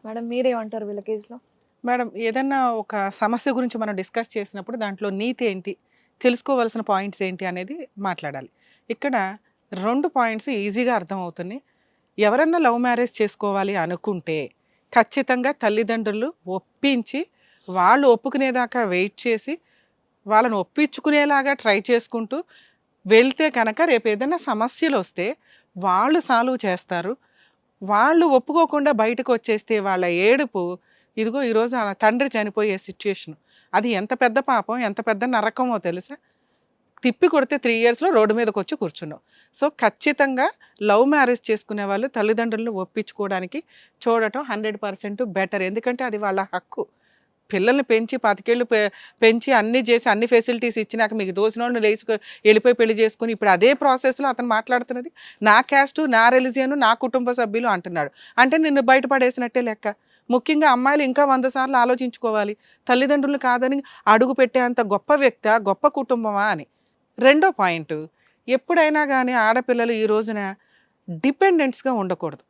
Madam మీరేమంటారు వీళ్ళ కేసులో? మేడం ఏదన్నా ఒక సమస్య గురించి మనం డిస్కస్ చేసినప్పుడు దాంట్లో నీతి ఏంటి? తెలుసుకోవాల్సిన పాయింట్స్ ఏంటి అనేది మాట్లాడాలి. ఇక్కడ 2 పాయింట్స్ ఈజీగా అర్థమవుతున్నాయి. ఎవరన్నా లవ్ మ్యారేజ్ చేసుకోవాలి అనుకుంటే ఖచ్చితంగా తల్లిదండ్రులు ఒప్పించి, వాళ్ళు ఒప్పుకునేదాకా వెయిట్ చేసి, వాళ్ళని ఒప్పించుకునేలాగా ట్రై చేసుకుంటూ వెళ్తే కనుక రేపేదన్నా సమస్యలొస్తే వాళ్ళు సాల్వ్ చేస్తారు. వాళ్ళు ఒప్పుకోకుండా బయటకొచ్చేస్తే వాళ్ళ ఏడుపు, ఇదిగో ఈరోజు ఆ తండ్రి చనిపోయే సిట్యుయేషన్. అది ఎంత పెద్ద పాపం, ఎంత పెద్ద నరకమో తెలుసా? తిప్పి కొడితే 3 ఇయర్స్‌లో రోడ్డు మీదకొచ్చి కూర్చున్నావు. సో, ఖచ్చితంగా లవ్ మ్యారేజ్ చేసుకునే వాళ్ళు తల్లిదండ్రులను ఒప్పించుకోవడానికి చూడటం 100% బెటర్. ఎందుకంటే అది వాళ్ళ హక్కు. పిల్లల్ని పెంచి 25 ఏళ్ళు పెంచి అన్నీ చేసి అన్ని ఫెసిలిటీస్ ఇచ్చినాక మీకు దోచినోడిని వెళ్ళిపోయి పెళ్లి చేసుకొని ఇప్పుడు అదే ప్రాసెస్‌లో అతను మాట్లాడుతున్నది నా క్యాస్టు, నా రిలిజియను, నా కుటుంబ సభ్యులు అంటున్నాడు. అంటే నిన్ను బయట పడేసినట్టే లెక్క. ముఖ్యంగా అమ్మాయిలు ఇంకా 100 సార్లు ఆలోచించుకోవాలి. తల్లిదండ్రులు కాదని అడుగు పెట్టేంత గొప్ప వ్యక్తా, గొప్ప కుటుంబమా అని. రెండో పాయింటు, ఎప్పుడైనా గానీ ఆడపిల్లలు ఈ రోజున డిపెండెంట్స్‌గా ఉండకూడదు.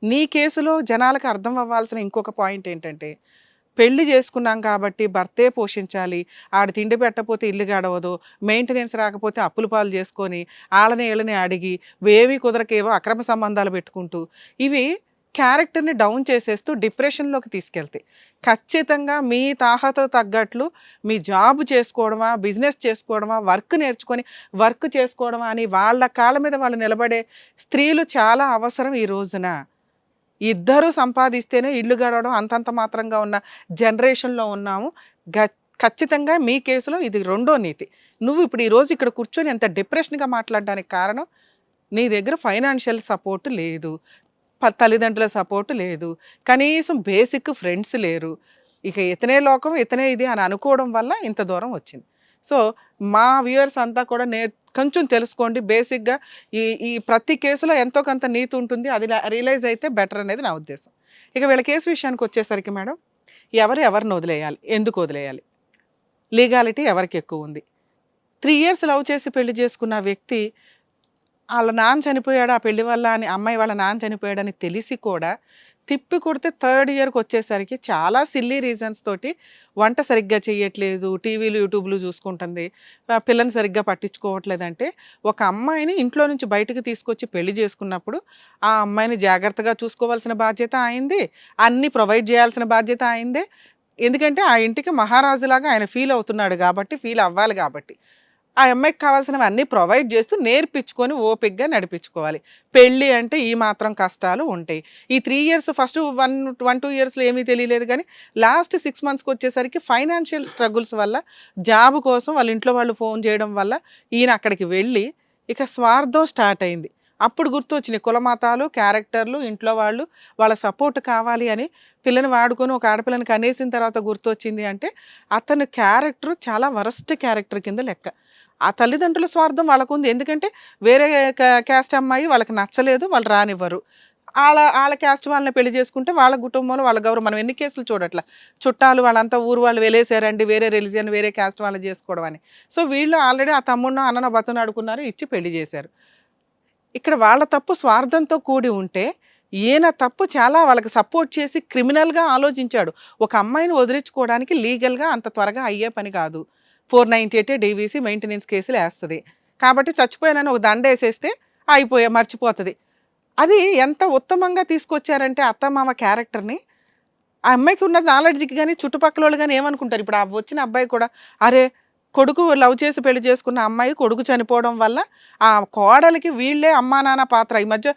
నీ కేసులో జనాలకు అర్థం అవ్వాల్సిన ఇంకొక పాయింట్ ఏంటంటే, పెళ్లి చేసుకున్నాం కాబట్టి భర్తే పోషించాలి. ఆడ తిండి పెట్టకపోతే ఇల్లు గడవదు. మెయింటెనెన్స్ రాకపోతే అప్పుల పాలు చేసుకొని, ఆళ్ళని ఈళ్ళని అడిగి, ఏవి కుదరకేవో అక్రమ సంబంధాలు పెట్టుకుంటూ, ఇవి క్యారెక్టర్‌ని డౌన్ చేసేస్తూ డిప్రెషన్‌లోకి తీసుకెళ్తాయి. ఖచ్చితంగా మీ తాహతు తగ్గట్లు మీ జాబ్ చేసుకోవడమా, బిజినెస్ చేసుకోవడమా, వర్క్ నేర్చుకొని వర్క్ చేసుకోవడమా అని వాళ్ళ కాళ్ళ మీద వాళ్ళు నిలబడే స్త్రీలు చాలా అవసరం ఈ రోజున. ఇద్దరూ సంపాదిస్తేనే ఇల్లు గడవడం అంతంత మాత్రంగా ఉన్న జనరేషన్‌లో ఉన్నాము. గ ఖచ్చితంగా మీ కేసులో ఇది రెండో నీతి. నువ్వు ఇప్పుడు ఈరోజు ఇక్కడ కూర్చొని ఎంత డిప్రెషన్‌గా మాట్లాడడానికి కారణం, నీ దగ్గర ఫైనాన్షియల్ సపోర్ట్ లేదు. తల్లిదండ్రుల సపోర్ట్ లేదు. కనీసం బేసిక్ ఫ్రెండ్స్ లేరు. ఇక ఇతనే లోకం, ఇతనే ఇది అని అనుకోవడం వల్ల ఇంత దూరం వచ్చింది. సో, మా వ్యూయర్స్ అంతా కూడా కొంచెం తెలుసుకోండి. బేసిక్‌గా ఈ ఈ ప్రతి కేసులో ఎంతో కొంత నీతి ఉంటుంది. అది రియలైజ్ అయితే బెటర్ అనేది నా ఉద్దేశం. ఇక వీళ్ళ కేసు విషయానికొచ్చేసరికి మేడం, ఎవరిని వదిలేయాలి? ఎందుకు వదిలేయాలి? లీగాలిటీ ఎవరికి ఎక్కువుంది? 3 ఇయర్స్ లవ్ చేసి పెళ్లి చేసుకున్న వ్యక్తి ఆళ్ళ నాన్న చనిపోయాడు ఆ పెళ్లి వల్ల అని, అమ్మాయి వాళ్ళ నాన్న చనిపోయాడని తెలిసి కూడా తిప్పి కొడితే థర్డ్ ఇయర్‌కొచ్చేసరికి చాలా సిల్లీ రీజన్స్ తోటి వంట సరిగ్గా చెయ్యట్లేదు, టీవీలు, యూట్యూబ్‌లు చూసుకుంటుంది, పిల్లని సరిగ్గా పట్టించుకోవట్లేదంటే, ఒక అమ్మాయిని ఇంట్లో నుంచి బయటకి తీసుకొచ్చి పెళ్లి చేసుకున్నప్పుడు, ఆ అమ్మాయిని జాగ్రత్తగా చూసుకోవాల్సిన బాధ్యత ఆయనదే, అన్నీ ప్రొవైడ్ చేయాల్సిన బాధ్యత ఆయనదే. ఎందుకంటే ఆ ఇంటికి మహారాజులాగా ఆయన ఫీల్ అవుతున్నాడు గాబట్టి, ఫీల్ అవ్వాలి గాబట్టి. ఆ అమ్మాయికి కావాల్సినవన్నీ ప్రొవైడ్ చేస్తూ నేర్పించుకొని ఓపికగా నడిపించుకోవాలి. పెళ్లి అంటే ఈ మాత్రం కష్టాలు ఉంటాయి. ఈ 3 ఇయర్స్ ఫస్ట్ 2 ఇయర్స్‌లో ఏమీ తెలియలేదు కానీ లాస్ట్ 6 మంత్స్‌కి వచ్చేసరికి ఫైనాన్షియల్ స్ట్రగుల్స్ వల్ల జాబ్ కోసం వాళ్ళ ఇంట్లో వాళ్ళు ఫోన్ చేయడం వల్ల ఈయన అక్కడికి వెళ్ళి ఇక స్వార్థం స్టార్ట్ అయింది. అప్పుడు గుర్తొచ్చినాయి కులమతాలు, క్యారెక్టర్లు, ఇంట్లో వాళ్ళు, వాళ్ళ సపోర్ట్ కావాలి అని పిల్లని వాడుకొని ఒక ఆడపిల్లని కనేసిన తర్వాత గుర్తొచ్చింది అంటే అతని క్యారెక్టర్ చాలా వరస్ట్ క్యారెక్టర్ కింద లెక్క. ఆ తల్లిదండ్రుల స్వార్థం వాళ్ళకుంది. ఎందుకంటే వేరే క్యాస్ట్ అమ్మాయి వాళ్ళకి నచ్చలేదు. వాళ్ళు రానివ్వరు. ఆళ్ళ క్యాస్ట్ వాళ్ళని పెళ్లి చేసుకుంటే వాళ్ళ కుటుంబంలో వాళ్ళ గౌరవం మనం ఎన్ని కేసులు చూడట్లా. చుట్టాలు వాళ్ళంతా ఊరు వాళ్ళు వెలేసారండి. వేరే రిలిజియన్, వేరే క్యాస్ట్ వాళ్ళని చేసుకోవడం అని. సో, వీళ్ళు ఆల్రెడీ ఆ తమ్ముడినో, అన్ననో బతిమలాడుకున్నారు. ఇచ్చి పెళ్లి చేశారు. ఇక్కడ వాళ్ళ తప్పు స్వార్థంతో కూడి ఉంటే, ఈయన తప్పు చాలా వాళ్ళకి సపోర్ట్ చేసి క్రిమినల్‌గా ఆలోచించాడు. ఒక అమ్మాయిని వదిలించుకోవడానికి లీగల్‌గా అంత త్వరగా అయ్యే పని కాదు. 498 డీవీసీ మెయింటెనెన్స్ కేసులు ఏస్తది. కాబట్టి చచ్చిపోయానని ఒక దండేసేస్తే మర్చిపోతది. అది ఎంత ఉత్తమంగా తీసుకొచ్చారంటే అత్తమామ క్యారెక్టర్‌ని, ఆ అమ్మాయికి ఉన్న నాలెడ్జ్‌కి గాని, చుట్టుపక్కలోళ్ళు గాని ఏమనుకుంటారు, ఇప్పుడు ఆ వచ్చిన అబ్బాయి కూడా, అరే! కొడుకు లవ్ చేసి పెళ్లి చేసుకున్న అమ్మాయి కొడుకు చనిపోవడం వల్ల, ఆ కోడలికి వీళ్ళే అమ్మా, నాన్న పాత్ర. ఈ మధ్య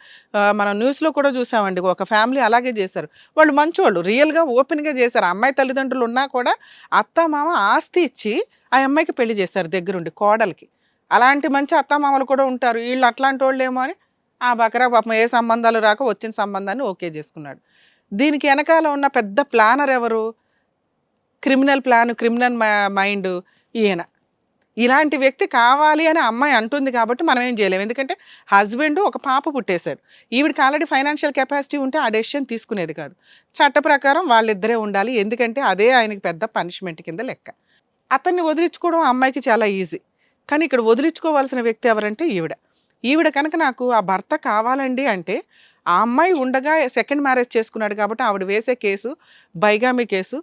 మనం న్యూస్‌లో కూడా చూసామండి. ఒక ఫ్యామిలీ అలాగే చేశారు. వాళ్ళు మంచోళ్ళు. రియల్‌గా ఓపెన్‌గా చేశారు. ఆ అమ్మాయి తల్లిదండ్రులు ఉన్నా కూడా అత్త, మామ ఆస్తి ఇచ్చి ఆ అమ్మాయికి పెళ్లి చేశారు దగ్గరుండి కోడలికి. అలాంటి మంచి అత్తామామలు కూడా ఉంటారు. ఈళ్ళు అట్లాంటోళ్ళేమో అని ఆ బకరా పాపం ఏ సంబంధాలు రాక వచ్చిన సంబంధాన్ని ఓకే చేసుకున్నాడు. దీనికి ఎనకాల ఉన్న పెద్ద ప్లానర్ ఎవరు? క్రిమినల్ ప్లాన్, క్రిమినల్ మైండ్ ఈయన. ఇలాంటి వ్యక్తి కావాలి అని అమ్మాయి అంటుంది కాబట్టి మనం ఏం చేయలేం. ఎందుకంటే హస్బెండ్ ఒక పాప పుట్టేశాడు. ఈవిడికి ఆల్రెడీ ఫైనాన్షియల్ కెపాసిటీ ఉంటే ఆ డెసిషన్ తీసుకునేది కాదు. చట్ట ప్రకారం వాళ్ళిద్దరే ఉండాలి. ఎందుకంటే అదే ఆయనకి పెద్ద పనిష్మెంట్ కింద లెక్క. అతన్ని వదిలించుకోవడం ఆ అమ్మాయికి చాలా ఈజీ. కానీ ఇక్కడ వదిలించుకోవాల్సిన వ్యక్తి ఎవరంటే ఈవిడ. ఈవిడ కనుక నాకు ఆ భర్త కావాలండి అంటే, ఆ అమ్మాయి ఉండగా సెకండ్ మ్యారేజ్ చేసుకున్నాడు కాబట్టి ఆవిడ వేసే కేసు బైగామి కేసు.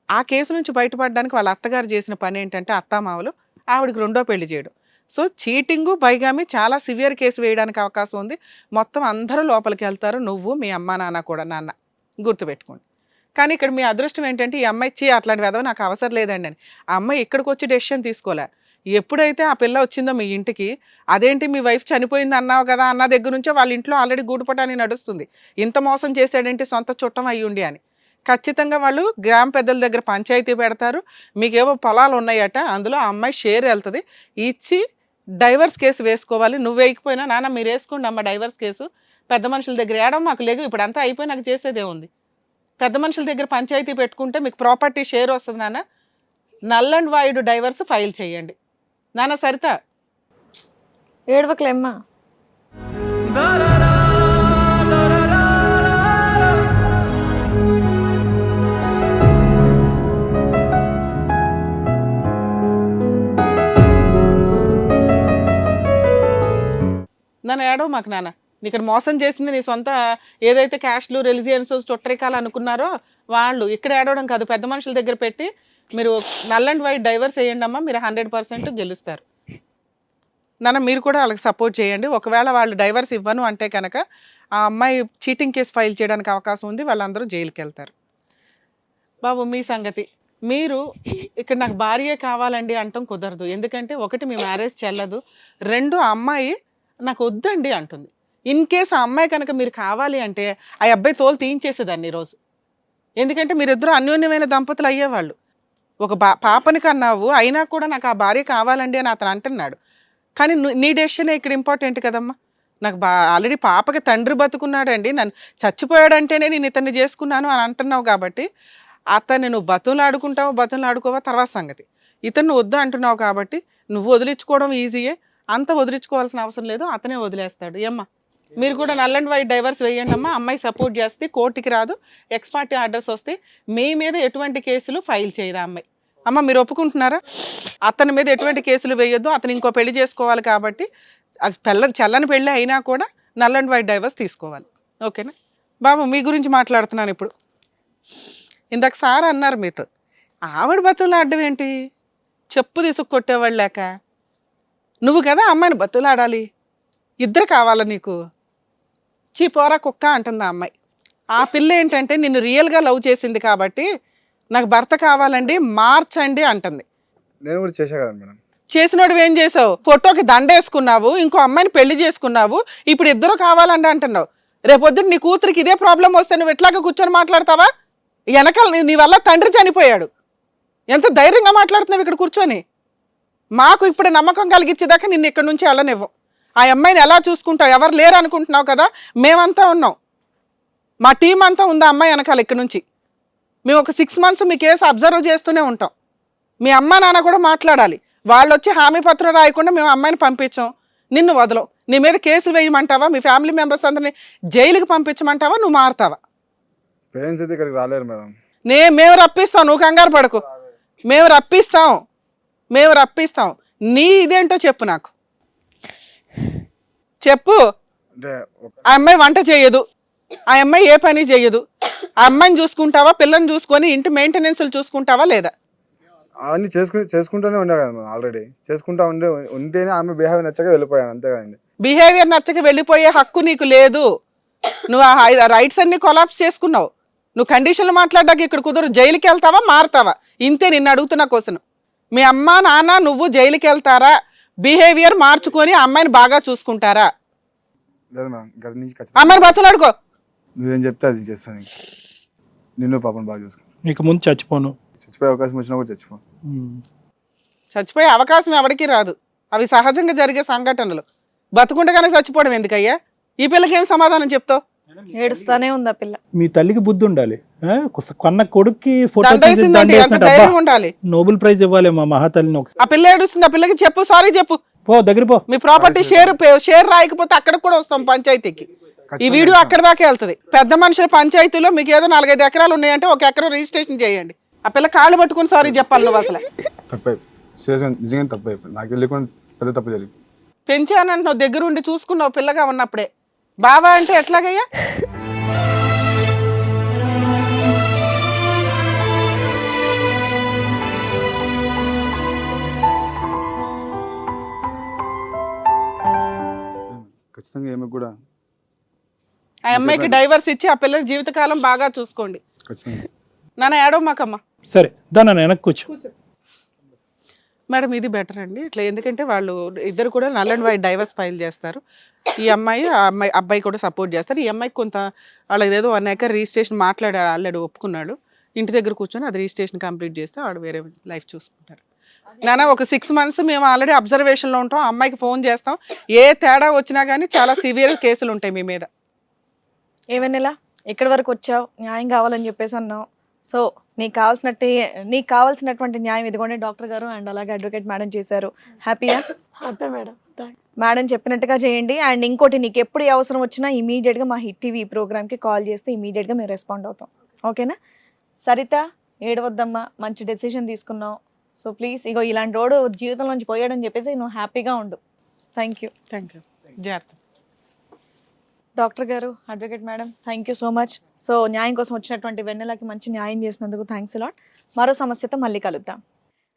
ఆ కేసు నుంచి బయటపడడానికి వాళ్ళ అత్తగారు చేసిన పని ఏంటంటే అత్తామామలు ఆవిడకి రెండో పెళ్లి చేయడం. సో చీటింగు బైగామి చాలా సివియర్ కేసు వేయడానికి అవకాశం ఉంది. మొత్తం అందరూ లోపలికి వెళ్తారు, నువ్వు మీ అమ్మ నాన్న కూడా. నాన్న గుర్తుపెట్టుకోండి. కానీ ఇక్కడ మీ అదృష్టం ఏంటంటే ఈ అమ్మాయి అట్లాంటి వెధవ నాకు అవసరం లేదండి అని ఆ అమ్మాయి ఇక్కడికి వచ్చి డెసిషన్ తీసుకోలే. ఎప్పుడైతే ఆ పిల్ల వచ్చిందో మీ ఇంటికి, అదేంటి మీ వైఫ్ చనిపోయింది అన్నావు కదా అన్న దగ్గర నుంచే వాళ్ళ ఇంట్లో ఆల్రెడీ గూడుపటాన్ని నడుస్తుంది. ఇంత మోసం చేసాడేంటి సొంత చుట్టం అయ్యుండి అని. ఖచ్చితంగా వాళ్ళు గ్రామ పెద్దల దగ్గర పంచాయతీ పెడతారు. మీకేవో పొలాలు ఉన్నాయట, అందులో ఆ అమ్మాయి షేర్ వెళ్తుంది, ఇచ్చి డైవర్స్ కేసు వేసుకోవాలి. నువ్వు వేయకపోయినా నాన్న మీరు వేసుకోండి అమ్మ డైవర్స్ కేసు, పెద్ద మనుషుల దగ్గర ఏడవ మాకు లేవు, ఇప్పుడు అంతా అయిపోయి నాకు చేసేదే ఉంది. పెద్ద మనుషుల దగ్గర పంచాయతీ పెట్టుకుంటే మీకు ప్రాపర్టీ షేర్ వస్తుంది నాన్న. Null and void divorce file చేయండి నాన్న. సరిత ఏడవకలేమ్మా. నాన్న ఏడవ మాకు నాన్న. ఇక్కడ మోసం చేసింది నీ సొంత ఏదైతే క్యాస్ట్లు రిలిజియన్స్ చుట్టరికాలు అనుకున్నారో వాళ్ళు. ఇక్కడ ఏడవడం కాదు, పెద్ద మనుషుల దగ్గర పెట్టి మీరు నల్ అండ్ వైడ్ డైవర్స్ వేయండి అమ్మా, మీరు 100% గెలుస్తారు నాన్న. మీరు కూడా వాళ్ళకి సపోర్ట్ చేయండి. ఒకవేళ వాళ్ళు డైవర్స్ ఇవ్వను అంటే కనుక ఆ అమ్మాయి చీటింగ్ కేసు ఫైల్ చేయడానికి అవకాశం ఉంది, వాళ్ళందరూ జైలుకి వెళ్తారు. బాబు మీ సంగతి, మీరు ఇక్కడ నాకు భార్యే కావాలండి అంటాం కుదరదు. ఎందుకంటే ఒకటి మీ మ్యారేజ్ చెల్లదు, రెండు ఆ అమ్మాయి నాకు వద్దండి అంటుంది. ఇన్ కేస్ ఆ అమ్మాయి కనుక మీరు కావాలి అంటే ఆ అబ్బాయి తోలు తీయించేసేదాన్ని ఈరోజు. ఎందుకంటే మీరిద్దరూ అన్యోన్యమైన దంపతులు అయ్యేవాళ్ళు. ఒక పాపని కన్నావు, అయినా కూడా నాకు ఆ భార్య కావాలండి అని అతను అంటున్నాడు. కానీ నీ డెసిషనే ఇక్కడ ఇంపార్టెంట్ కదమ్మా. నాకు ఆల్రెడీ పాపకి తండ్రి బతుకున్నాడండి, నన్ను చచ్చిపోయాడంటేనే నేను ఇతన్ని చేసుకున్నాను అని అంటున్నావు కాబట్టి అతన్ని నువ్వు బతులు ఆడుకోవా తర్వాత సంగతి. ఇతన్ని వద్దు అంటున్నావు కాబట్టి నువ్వు వదిలించుకోవడం ఈజీయే, అంత వదిలించుకోవాల్సిన అవసరం లేదు, అతనే వదిలేస్తాడు. ఏమ్మా మీరు కూడా నల్ అండ్ వైట్ డైవర్స్ వేయండి అమ్మా. అమ్మాయి సపోర్ట్ చేస్తే కోర్టుకి రాదు, ఎక్స్పార్టీ ఆర్డర్స్ వస్తే మీ మీద ఎటువంటి కేసులు ఫైల్ చేయదు అమ్మాయి. అమ్మ మీరు ఒప్పుకుంటున్నారా? అతని మీద ఎటువంటి కేసులు వేయొద్దు, అతను ఇంకో పెళ్లి చేసుకోవాలి కాబట్టి అది చల్లని పెళ్ళి అయినా కూడా నల్ అండ్ వైట్ డైవర్స్ తీసుకోవాలి. ఓకేనా బాబు? మీ గురించి మాట్లాడుతున్నాను ఇప్పుడు. ఇందాక సార్ అన్నారు మీతో ఆవిడ బతులు ఆడడం ఏంటి, చెప్పు తీసుకొట్టేవాళ్ళు లేక. నువ్వు కదా అమ్మాయిని బతులు ఆడాలి, ఇద్దరు కావాలా నీకు? పోరా కుక్క అంటుంది ఆ అమ్మాయి. ఆ పిల్ల ఏంటంటే నిన్ను రియల్గా లవ్ చేసింది కాబట్టి నాకు భర్త కావాలండి మార్చండి అంటుంది. నేను కూడా చేశా కదా మేడం. చేసినోడు ఏం చేసావు? ఫోటోకి దండేసుకున్నావు, ఇంకో అమ్మాయిని పెళ్లి చేసుకున్నావు, ఇప్పుడు ఇద్దరు కావాలండి అంటున్నావు. రేపొద్దున నీ కూతురికి ఇదే ప్రాబ్లం వస్తే నువ్వు ఎట్లాగా కూర్చొని మాట్లాడతావా? వెనకాల నీ వల్ల తండ్రి చనిపోయాడు, ఎంత ధైర్యంగా మాట్లాడుతున్నావు ఇక్కడ కూర్చొని. మాకు ఇప్పుడు నమ్మకం కలిగించేదాకా నిన్ను ఇక్కడ నుంచి వెళ్ళనివ్వం. ఆ అమ్మాయిని ఎలా చూసుకుంటావు? ఎవరు లేరు అనుకుంటున్నావు కదా, మేమంతా ఉన్నాం, మా టీం అంతా ఉందా అమ్మాయి వెనకాల. ఇక్కడ నుంచి మేము ఒక 6 months మీ కేసు అబ్జర్వ్ చేస్తూనే ఉంటాం. మీ అమ్మ నాన్న కూడా మాట్లాడాలి. వాళ్ళు వచ్చి హామీ పత్రం రాయకుండా మేము అమ్మాయిని పంపించాం, నిన్ను వదలం. నీ మీద కేసులు వేయమంటావా? మీ ఫ్యామిలీ మెంబర్స్ అందరినీ జైలుకి పంపించమంటావా? నువ్వు మారుతావా? పేరెంట్స్ అయితే ఇక్కడికి రాలేరు మేడం. మేము రప్పిస్తాం, నువ్వు కంగారు పడకు. మేము రప్పిస్తాం. నీ ఇదేంటో చెప్పు, నాకు చెప్పు. అంటే ఆ అమ్మాయి వంట చేయదు, ఆ అమ్మాయి ఏ పని చేయదు. ఆ అమ్మాయిని చూసుకుంటావా? పిల్లని చూసుకొని ఇంటి మెయింటెనెన్స్లు చూసుకుంటావా లేదా? అవన్నీ చేసుకుంటూనే ఉండే కదా మేడం. ఆల్రెడీ చేసుకుంటా ఉంటేనే ఆమె బిహేవియర్ నచ్చక వెళ్ళిపోయాను, అంతేగాని బిహేవియర్ నచ్చక వెళ్ళిపోయే హక్కు నీకు లేదు. నువ్వు ఆ రైట్స్ అన్ని కొలాప్స్ చేసుకున్నావు. నువ్వు కండిషన్లు మాట్లాడడానికి ఇక్కడ కుదరు. జైలుకి వెళ్తావా, మారుతావా? ఇంతే నిన్ను అడుగుతున్న క్వశ్చన్. మీ అమ్మ నాన్న నువ్వు జైలుకి వెళ్తారా? బిహేవియర్ మార్చుకొని అమ్మాయిని బాగా చూసుకుంటారా? లేదు మేడం, గది నుంచి అమ్మాయిని బతులాడుకో. నువ్వేం చెప్తే అది చేస్తాను. నిన్ను పాపను బాగా చూసుకో. నీకు ముందు చచ్చిపోను, చచ్చిపోయే అవకాశం వచ్చినా కూడా చచ్చిపోను. చచ్చిపోయే అవకాశం ఎవరికి రాదు, అవి సహజంగా జరిగే సంఘటనలు. బతుకుండగానే చచ్చిపోవడం ఎందుకయ్యా? ఈ పిల్లకి ఏం సమాధానం చెప్తావు? ఏడుస్తానే ఉంది ఆ పిల్ల. మీ తల్లికి బుద్ధి ఉండాలి. కొన్న కొడుక్కి ఫోటో ఉండాలి, నోబెల్ ప్రైజ్ ఇవ్వాలి మా మహాతల్లిని. ఒకసారి ఆ పిల్ల ఏడుస్తుంది, ఆ పిల్లకి చెప్పు, సారీ చెప్పు. పో దగ్గర పో. మీ ప్రాపర్టీ షేర్ రాయకపోతే అక్కడికి కూడా వస్తాం పంచాయతీకి. ఈ వీడియో అక్కడ దాకా వెళ్తుంది. పెద్ద మనుషుల పంచాయతీలో మీకు ఏదో 4-5 ఎకరాలు ఉన్నాయంటే 1 ఎకరం రిజిస్ట్రేషన్ చేయండి. ఆ పిల్ల కాళ్ళు పట్టుకుని సారీ చెప్పాలి. నువ్వు అసలు నిజంగా తప్పు అయిపోయింది, నాకు తెలియకుండా పెద్ద తప్పు జరిగింది. పెంచానంటున్నావు, దగ్గర ఉండి చూసుకున్నావు పిల్లగా ఉన్నప్పుడే. బావా అంటే ఎట్లాగయ్యా? ఖచ్చితంగా ఏమి కూడా ఆ అమ్మాయికి డైవర్స్ ఇచ్చి ఆ పిల్లల జీవితకాలం బాగా చూసుకోండి. ఖచ్చితంగా. నాన్న ఏడవమాకమ్మా. సరే దాన్ని వెనక్కి కూర్చో. మేడం ఇది బెటర్ అండి ఇట్లా, ఎందుకంటే వాళ్ళు ఇద్దరు కూడా null and white divorce file చేస్తారు. ఈ అమ్మాయి ఆ అబ్బాయి కూడా సపోర్ట్ చేస్తారు. ఈ అమ్మాయికి కొంత వాళ్ళకి ఏదో 1 acre రిజిస్ట్రేషన్ మాట్లాడాడు, ఆల్రెడీ ఒప్పుకున్నాడు. ఇంటి దగ్గర కూర్చొని అది రిజిస్ట్రేషన్ కంప్లీట్ చేస్తే వాడు వేరే లైఫ్ చూసుకుంటారు. నాన్న ఒక 6 months మేము ఆల్రెడీ అబ్జర్వేషన్లో ఉంటాం. అమ్మాయికి ఫోన్ చేస్తాం. ఏ తేడా వచ్చినా కానీ చాలా సివియర్ కేసులు ఉంటాయి మీ మీద. ఏమేనెలా ఎక్కడి వరకు వచ్చావు, న్యాయం కావాలని చెప్పేసి అన్నావు. సో నీకు కావాల్సినటువంటి న్యాయం ఇదిగోండి డాక్టర్ గారు అండ్ అలాగే అడ్వకేట్ మేడం చేశారు. హ్యాపీయా? Happy madam. మేడం చెప్పినట్టుగా చేయండి. అండ్ ఇంకోటి, నీకు ఎప్పుడు ఏ అవసరం వచ్చినా ఇమీడియట్గా మా హిట్ టీవీ ప్రోగ్రామ్కి కాల్ చేస్తే ఇమీడియట్గా మేము రెస్పాండ్ అవుతాం. ఓకేనా? సరిత ఏడవద్దమ్మా, మంచి డెసిషన్ తీసుకున్నావు. సో ప్లీజ్ ఇగో ఇలాంటి రోడ్డు జీవితంలోంచి పోయాడని చెప్పేసి నువ్వు హ్యాపీగా ఉండు. Thank you. జాగ్రత్త. డాక్టర్ గారు, advocate madam, thank you so much. So న్యాయం కోసం వచ్చినటువంటి వెన్నెలకి మంచి న్యాయం చేసినందుకు థ్యాంక్స్ లాట్. మరో సమస్యతో మళ్ళీ కలుద్దాం.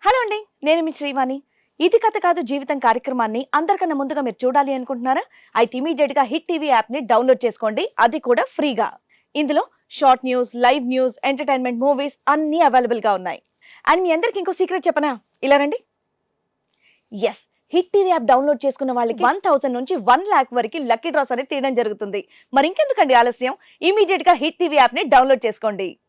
హలో అండి, నేను మీ శ్రీవాణి. ఇది కథ కాదు జీవితం కార్యక్రమాన్ని అందరికన్నా ముందుగా మీరు చూడాలి అనుకుంటున్నారా? అయితే ఇమీడియట్గా హిట్ టీవీ యాప్ని డౌన్లోడ్ చేసుకోండి, అది కూడా ఫ్రీగా. ఇందులో short news, live news, entertainment, movies అన్నీ అవైలబుల్గా ఉన్నాయి. అండ్ మీ అందరికి ఇంకో సీక్రెట్ చెప్పనా? ఇలా రండి. Yes, hit TV app download చేసుకున్న వాళ్ళకి 1000 నుంచి 1 lakh వరకు లక్కీ డ్రాస్ అనేది తీయడం జరుగుతుంది. మరి ఇంకెందుకండి ఆలస్యం, ఇమీడియట్ గా హిట్ టీవీ యాప్ ని డౌన్లోడ్ చేసుకోండి.